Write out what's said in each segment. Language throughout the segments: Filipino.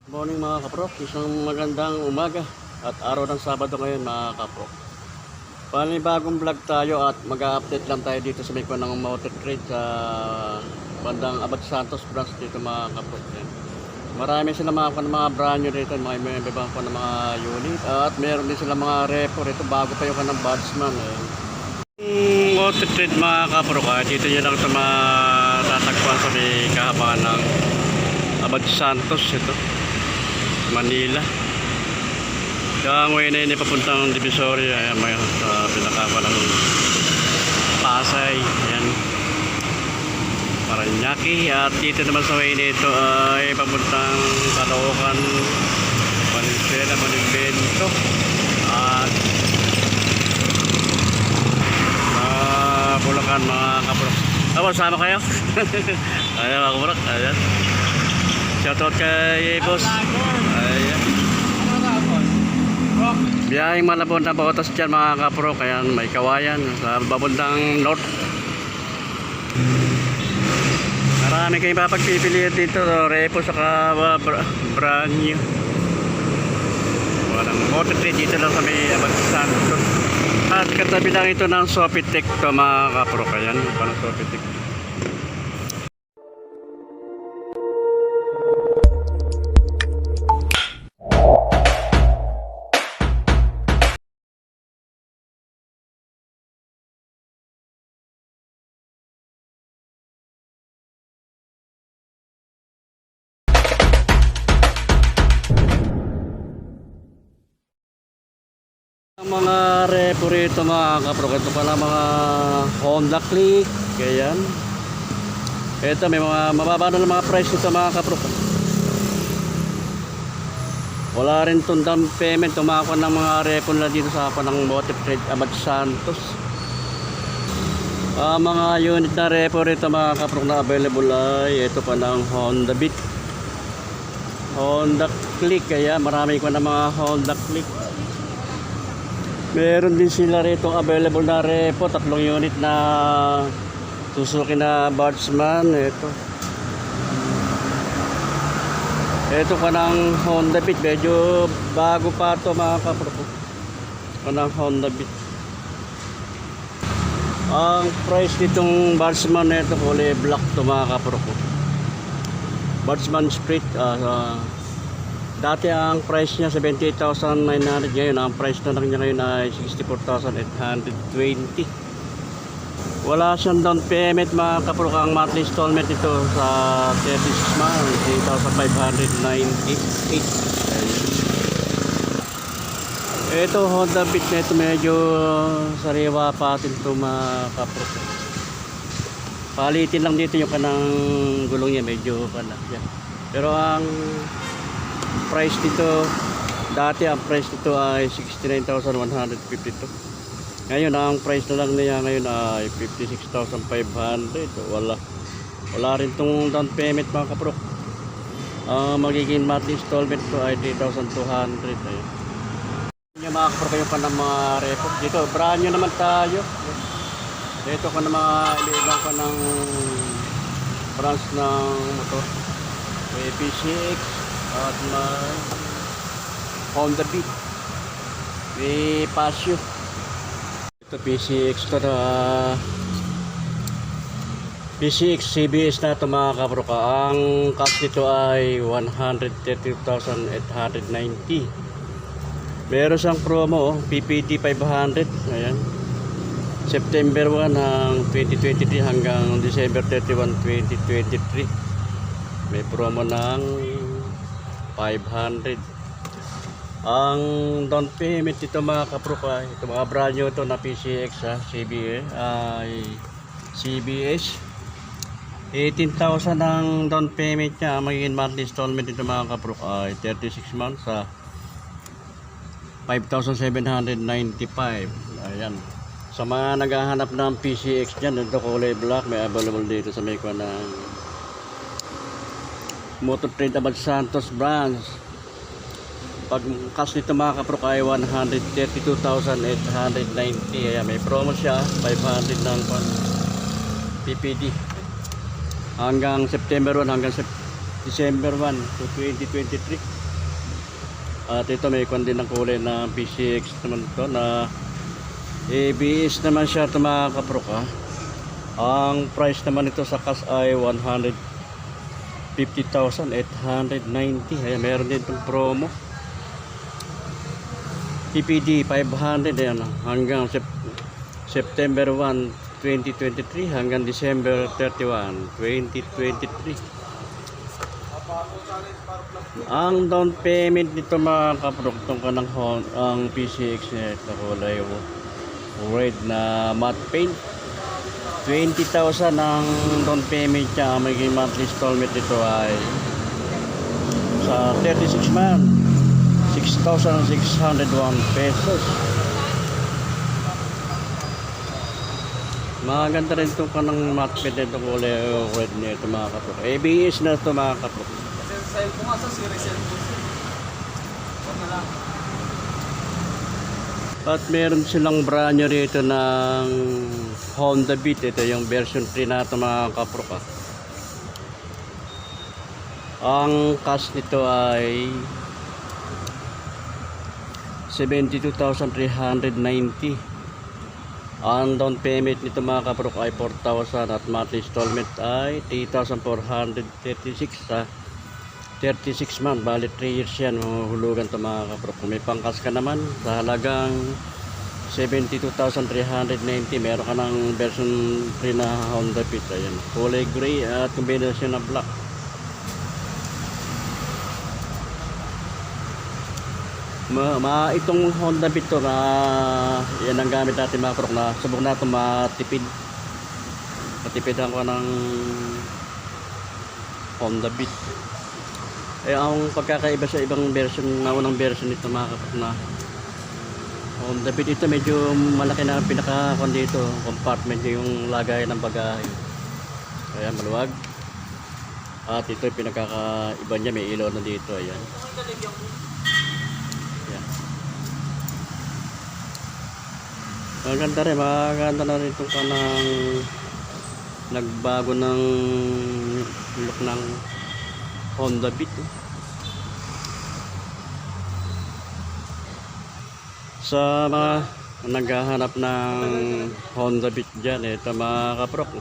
Morning mga kaprok, isang magandang umaga at araw ng Sabado ngayon mga kaprok. Panibagong vlog tayo at mag-update lang tayo dito sa may ng motor trade sa bandang Abad Santos branch dito mga kaprok. Marami sila mga brand new dito, mga ibang ng mga unit at meron din sila mga repo rito bago pa yung kanang batsman. Motor trade mga kaprok, dito nyo lang ito matatagpuan sa may kahabaan ng Abad Santos ito. Manila. Kaya ngayon na papuntang Divisoria, ayan, may sa pinakapa ng Pasay, ayan, Paranaque. At dito naman sa way nito ay papuntang Caloocan, Valenzuela, Monumento at Bulacan mga kaprok. Sama kayo? Ayan mga kaprok, ayan. Shoutout kay boss. Ayan. Biyaheng Malabon na Bacotas dyan mga kapro. Kaya may kawayan sa babundang north. Marami kayong mapagpipilian dito. Repo saka brand new. Walang motor trade dito lang sa may Abad Santos. At katabi lang ito ng Sofitek to mga kapro. Kaya parang Sofitek. Ang mga repo rito mga kaprok, ito pala mga Honda Click, ganyan. Ito may mga mababa na mga price nito mga kaprok. Wala rin itong down payment, tumakon ng mga repo na dito sa ng motor trade Abad Santos. Mga unit na repo rito mga kaprok na available ay ito pa ng Honda Beat, Honda Click, kaya marami ko na mga Honda Click. Meron din sila rito available na repo, 3 unit na Suzuki na Batsman. Ito ka ng Honda Beat, medyo bago pa ito mga kaproko. Ito ng Honda Beat. Ang price nitong Batsman na ito, kulay black ito mga kaproko. Batsman Street. Dati ang price niya 78,900, ngayon ang price na lang niya ngayon ay 64,820. Wala siyang down payment mga kaprok. Ang monthly installment ito sa 36 months 3,598. Ito Honda Beat na ito, medyo sariwa pa atin ito mga kaprok. Palitin lang dito yung kanang gulong niya, medyo panak yan. Pero ang price dito, dati ang price dito ay 69,152. Ngayon ang price na lang niya ngayon ay 56,500. Wala rin tong down payment mga kaprok. Magiging monthly installment ko ay 3,200. Ayun yung mga kaprok, yung pa ng mga repo dito. Brand new naman tayo. Dito ko na mga ilang ko ng branch ng motor, may PCX at may Honda Beat, may Pasio. Ito PCX to na PCX CBS na ito mga kaprok. Ang cost nito ay 130,890. Meron siyang promo, PPD 500. Ayan, September 1 ng 2023 hanggang December 31, 2023. May promo ng 500. Ang down payment ito mga kaprok, ito mga brand new ito na PCX CBS 18,000 ang down payment niya. Magiging monthly installment ito mga kaprok ay 36 months sa 5,795. Ayan, sa mga naghahanap ng PCX dyan, ito kulay black, may available dito sa may ng Motor Trade Abad Santos branch. Pag cash nito mga kaprok ay 132,890. Ayan, may promo siya, 500 ng PPD hanggang September 1 hanggang December 1 to 2023. At ito may kwan din ng kulay na PCX naman ito na ABS naman siya ito mga kaprok ah. Ang price naman ito sa cash ay 150,890. Ayan, meron din itong promo. TPD 500 yan hanggang September 1, 2023 hanggang December 31, 2023. Ang down payment nito mga kaprok itong kanang ang PCX na kulay red na matte paint, 20,000 ang down payment niya. Magiging monthly installment nito ay sa 36 months 6,601 pesos. Maganda rin itong kanang matte paint nito kulay red niya ito mga kaprok. ABS na ito mga kaprok. Sale ko nga sa series sale ko. Huwag na lang. At meron silang brand new rito ng Honda Beat. Ito yung version 3 na ito mga kaprok ah. Ang cost nito ay 72,390. Ang down payment nito mga kaprok ay 4,000 at monthly installment ay 3,436 sa 36 months. Bali 3 years yan mahulugan ito mga kaprok. Kung may pangkas ka naman sa halagang 72,390, meron ka ng version 3 na Honda Beat. Ayan, kulay gray at combination na black. Itong Honda Beat to na yan ang gamit natin mga kaprok na subok na ito matipid. Matipidan ko ng Honda Beat. Ang pagkakaiba sa ibang version na unang version nito mga kaprok na Honda Beat, ito medyo malaki na pinaka-kon dito, compartment yung lagay ng bagahe. Ayan, maluwag. At ito yung pinakaiba niya, may ilaw na dito. Ayan. Ayan. Maganda na rin itong kanang nagbago ng look ng Honda Beat. Sa mga naghahanap ng Honda Beat dyan, ito mga kaprok,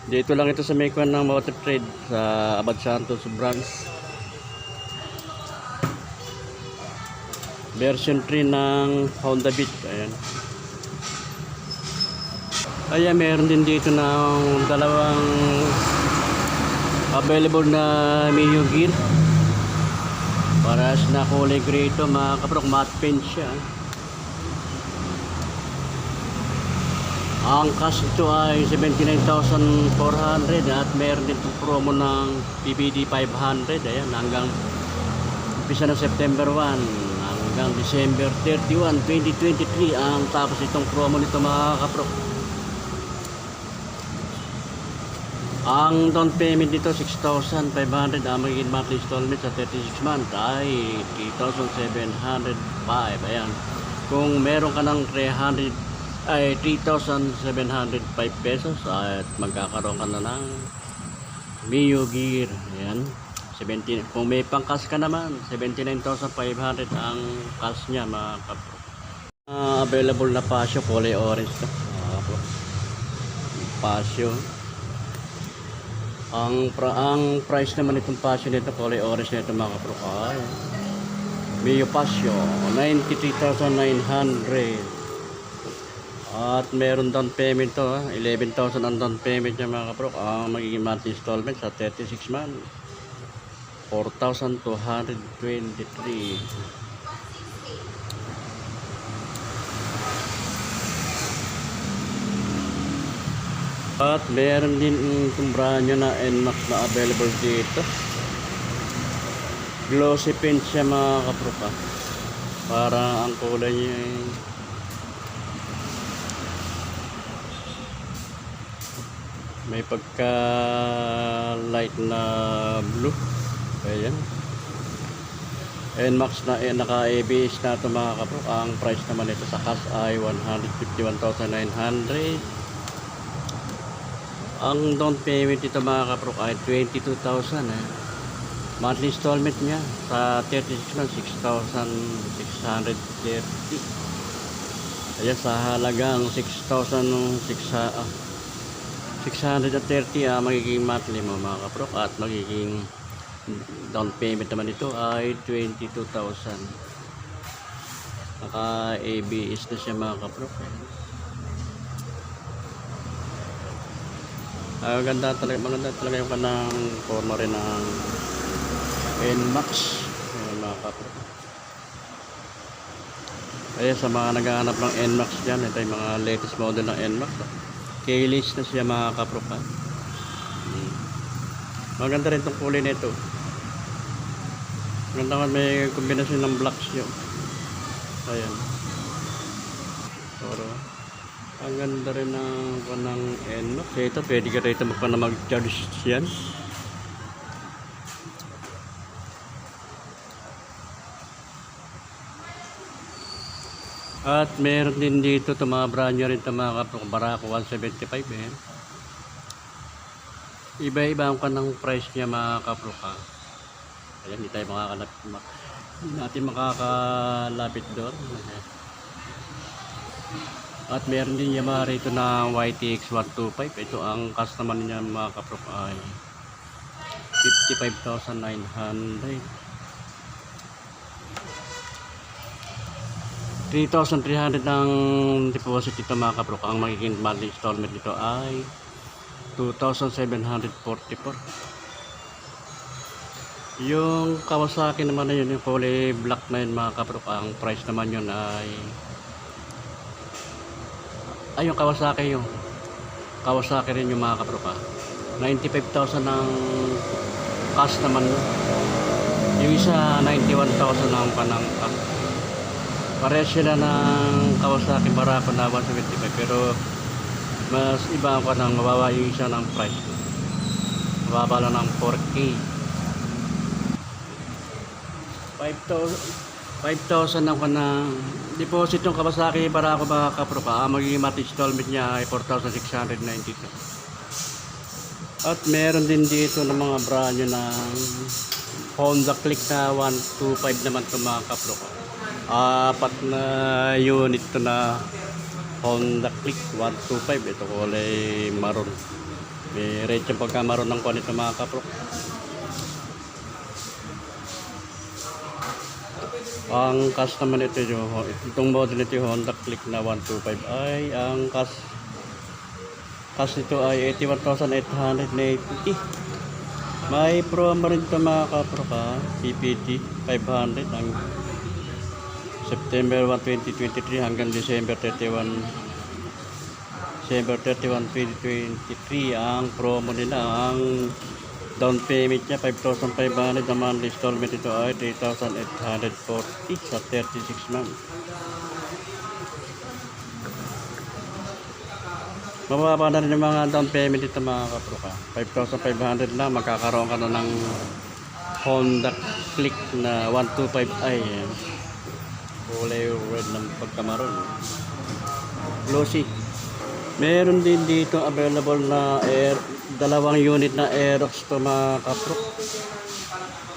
dito lang ito sa may kwan ng Motor Trade sa Abad Santos branch. Version 3 ng Honda Beat. Ayan. Ayan, meron din dito ng dalawang available na Mio gear. Paras na kulay gray ito mga kaprok, matte paint siya. Ang cash ito ay 79,400 at meron din itong promo ng PBD 500. Ayan, hanggang umpisa ng September 1 hanggang December 31, 2023 ang tapos itong promo nito mga kaprok. Ang down payment dito 6,500. Ang magiging monthly installment sa 36 months ay 3,705. Ayan. Kung meron ka ng 3,705 pesos at magkakaroon ka na ng Mio gear. Ayan. 17, kung may pangkas ka naman 79,500 ang cash niya mga kapro. Available na Pasio kulay orange to. Pasio. Ang price naman itong Pasio nito kulay orange nito mga kapro ay Mio Pasio 93,900 at meron down payment to 11,000 ang down payment niya mga kapro. Ang magiging monthly installment sa 36 months 4,223. At meron din itong brand new na NMAX na available dito. Glossy paint siya mga kapropa. Para ang kulay niya ay may pagka light na blue. Ayan. NMAX na naka ABS na ito mga kapropa. Ang price naman ito sa cash ay 151,900. Ang down payment dito mga kaprok ay 22,000 . Monthly installment niya sa 36 months, 6,630. Ayan, sa halagang 6,630 magiging monthly mo mga kaprok, at magiging down payment naman ito ay 22,000. Naka ABS na siya mga kaprok. Maganda talaga yung kanang forma rin ng NMAX. Ayan, mga kaprok. Kaya sa mga naghahanap ng NMAX dyan, ito yung mga latest model ng NMAX. Keyless na siya mga kaprok. Maganda rin itong kulay nito. Maganda nga, may kombinasyon ng blacks yun. Ayan. Pero ang ganda rin ng NMAX. Ito, pwede ka rito mag-charge yan. At meron din dito ito mga brand new rin ito mga kaprok. Barako 175 eh. Iba-iba ang kanang price niya mga kaprok. Ayan, hindi tayo natin makakalapit doon. At meron din Yamaha rito na YTX 125. Ito ang cost naman niya mga kaprok ay 55,900. 3,300 ang deposit dito mga kaprok. Ang magiging monthly installment dito ay 2,744. Yung Kawasaki naman na yun, yung kulay black na yun mga kaprok, ang price naman yun ay yung Kawasaki rin yung mga kaprok 95,000 ang cost naman yun. Yung isa 91,000 ang panang pares sila ng Kawasaki Barako na 175, pero mas iba ako nang mababa yung isa ng price. Mababa lang ng 4K. 5,000 ako na deposit ng Kawasaki Barako mga kaprok. Magiging monthly installment niya ay 4,692. At meron din dito ng mga brand new ng Honda Click na 125 naman ito mga kaprok. 4 na unit ito na Honda Click 125. Ito kulay maroon. May rate yung pagka maroon ng kuha nito mga kaprok. Ang cost naman ito itong model nito yung Honda Click na 125 ay ang cost nito ay 81,880. May promo rin ito mga kaprok PPT 500 ang September 1, 2023 hanggang December 31, 2023 ang promo nila. Ang down payment niya 5,500, ang monthly installment ito ay 3,840 sa 36 months. Mababa na rin yung mga down payment ito mga kaprok 5,500 lang, magkakaroon ka na ng Honda Click na 125i. Kulay red ng pagkamaroon. Glossy. Meron din dito available na dalawang unit na Aerox to mga kaprok.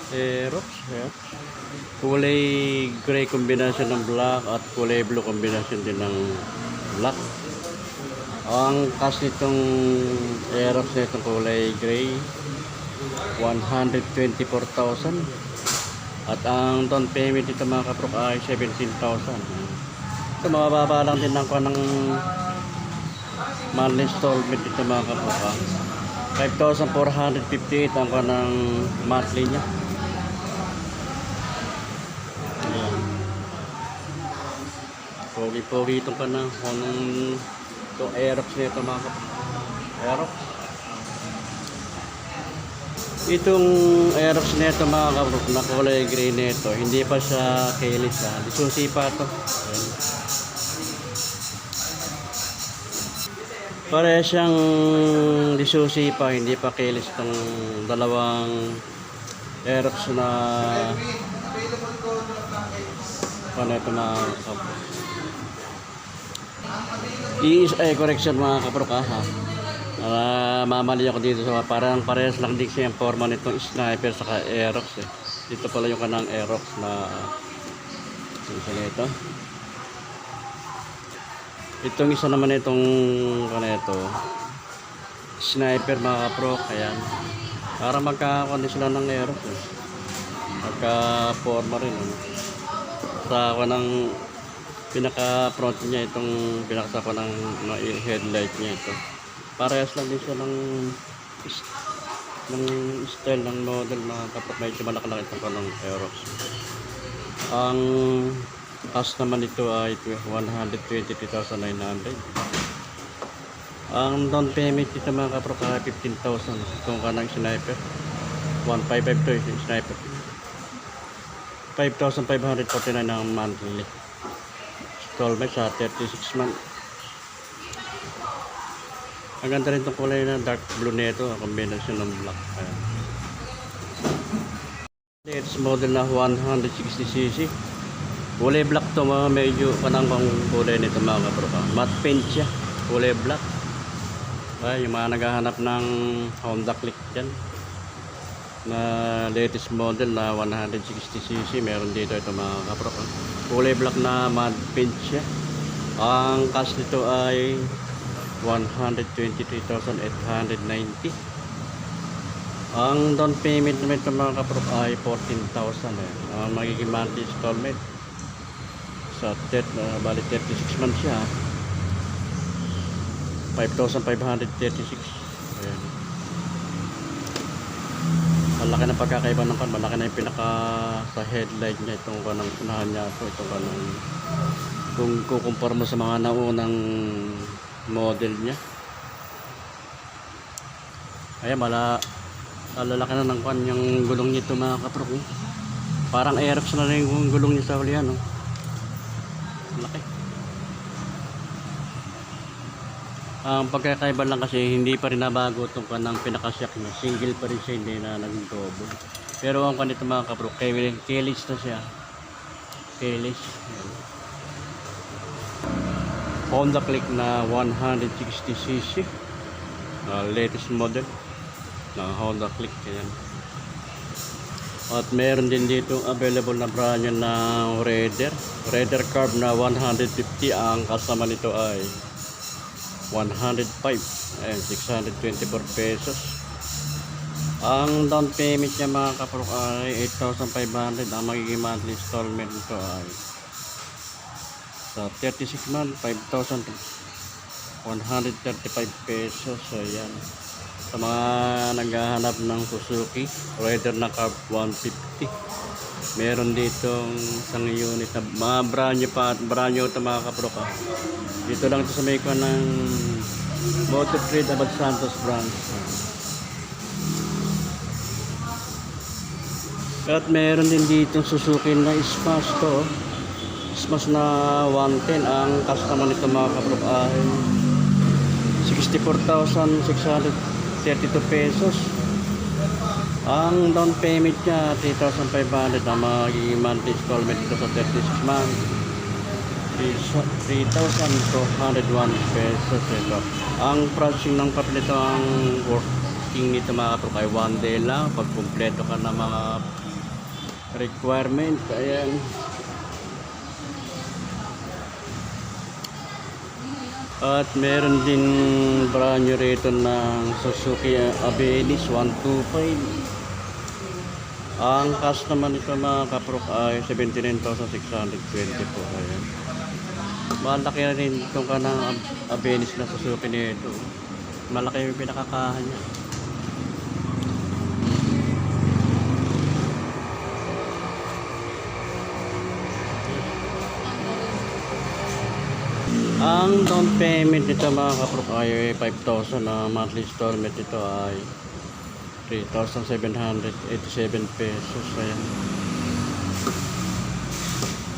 Aerox. Yeah. Kulay gray combination ng black at kulay blue combination din ng black. Ang cost nitong Aerox na itong kulay gray 124,000. At ang down payment dito mga kaprok ay 17,000. Ito mababa lang din ng monthly installment dito mga kaprok 5,458 ang kanang monthly niya. Ayan. Pogi-pogi itong kanang itong Aerox na ito mga kaprok. Aerox. Itong Aerox na ito mga kaprok na kulay gray na ito, hindi pa siya keyless lisusi pa ito. Pare siyang lisusi pa, hindi pa keyless itong dalawang Aerox na paano ito mga kaprok. Correction mga kaprok Mamali ako dito sa parang parehas lang din siya yung forma nitong sniper saka Aerox eh. Dito pala yung kanang Aerox na isa na ito. Itong isa naman itong kanito sniper mga kapro. Ayan. Para magkakakuha sila ng Aerox eh. Magka forma rin ano. Sa kanang pinaka front niya itong pinakasapa ng headlight niya ito. Parehas lang din siya ng style ng model mga kapag medyo malaki-laki itong kanang Aerox. Ang cost naman ito ay 123,900. Ang down payment dito mga kapag 15,000 itong kanang sniper. 155 to yung sniper. 5,549 ang monthly installment sa 36 months. Ang ganda rin itong kulay na dark blue nito, combination ng black. Ayan. It's model na 160cc. Kulay black to mga medyo panangkang kulay nito mga kapro. Matte paint siya, kulay black. Ay, yung mga naghahanap ng Honda Click dyan na latest model na 160cc, meron dito ito mga kapro. Kulay black na matte paint siya. Ang cost nito ay 123,890. Ang down payment naman ito mga kapro ay 14,000 eh. Ang magiging monthly installment sa bali 36 months siya, 5,536. Ayan. Malaki na pagkakaiba ng kan, malaki na yung pinaka sa headlight niya itong kanang unahan niya ito, itong kanang kung kukumpara mo sa mga naunang model niya. Ayan, malalaki na ng kan yung gulong nito mga kapro. Parang Aerox na rin yung gulong niya sa ulihan, no? Laki. Ang pagkakaiba lang kasi hindi pa rin nabago itong kanang pinaka-shock niya. Single pa rin siya, hindi na naging double. Pero ang kanito mga kapro, keyless na siya. Keyless. Honda Click na 160cc. Latest model na Honda Click. Yan. At meron din dito available na brand new na Raider Carb na 150. Ang kasama nito ay 105. Ayan, 624 pesos. Ang down payment niya mga kapro ay 8,500. Ang magiging monthly installment nito ay sa 36 months 5,135 pesos. So yan, sa mga naghahanap ng Suzuki Raider na Carb 150, meron ditong isang unit na mga brand new ito mga kapro ka. Dito lang ito sa may ko ng Motor Trade Abad Santos branch. At meron din ditong Suzuki na Smash to, Smash na 110. Ang customer nito mga kapro ay 64,632 pesos. Ang down payment niya 3,500. Ang magiging monthly installment ito sa 36 months 3,201 pesos ito. Ang pricing ng papel nito, ang working nito mga kapro ay 1 day lang pag kumpleto ka na mga requirement. Ayan. At meron din brand new rito ng Suzuki Avenis 125. Ang cost naman ito mga kaprok ay 79,620 po. Ayan. Malaki na rin itong kanang Avenis na Suzuki nito. Malaki yung pinakakahan niya. Ang down payment nito mga kaprok ay 5,000. Ang monthly installment nito ay 3,787 pesos. Ayan.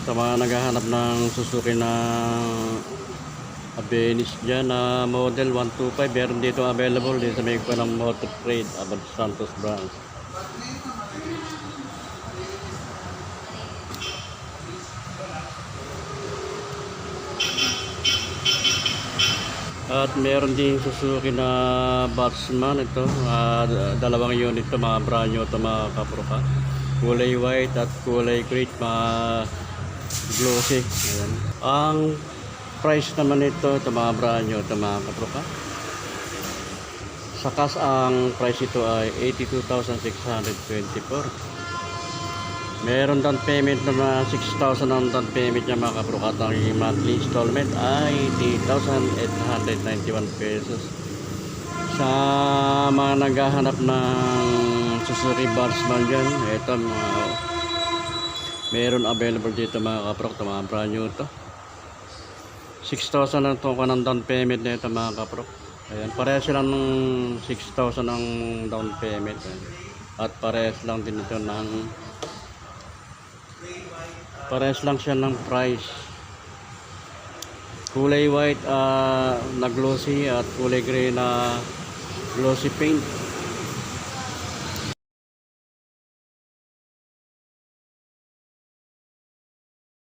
Sa mga naghahanap ng Suzuki na Avenis dyan na model 125, meron dito available dito sa may ko ng Motor Trade Abad Santos branch. At meron din Suzuki na Batsman ito, dalawang unit to, mga brand new to mga kapro ka. Kulay white at kulay gray, mga glossy. Ayan. Ang price naman ito mga brand new to mga kapro ka. Sa cash ang price ito ay 82,624. Meron down payment na mga 6,000 ang down payment niya mga kapro. At ang monthly installment ay 8,891 pesos. Sa mga naghahanap ng Suzuki Batsman dyan, ito meron available dito mga kapro. Ito mga brand new to. 6,000 ang tungkol ng down payment na ito mga kapro. Ayan, parehas lang ng 6,000 ang down payment. At parehas lang din ito ng parehas lang siya ng price. Kulay white na glossy at kulay gray na glossy paint.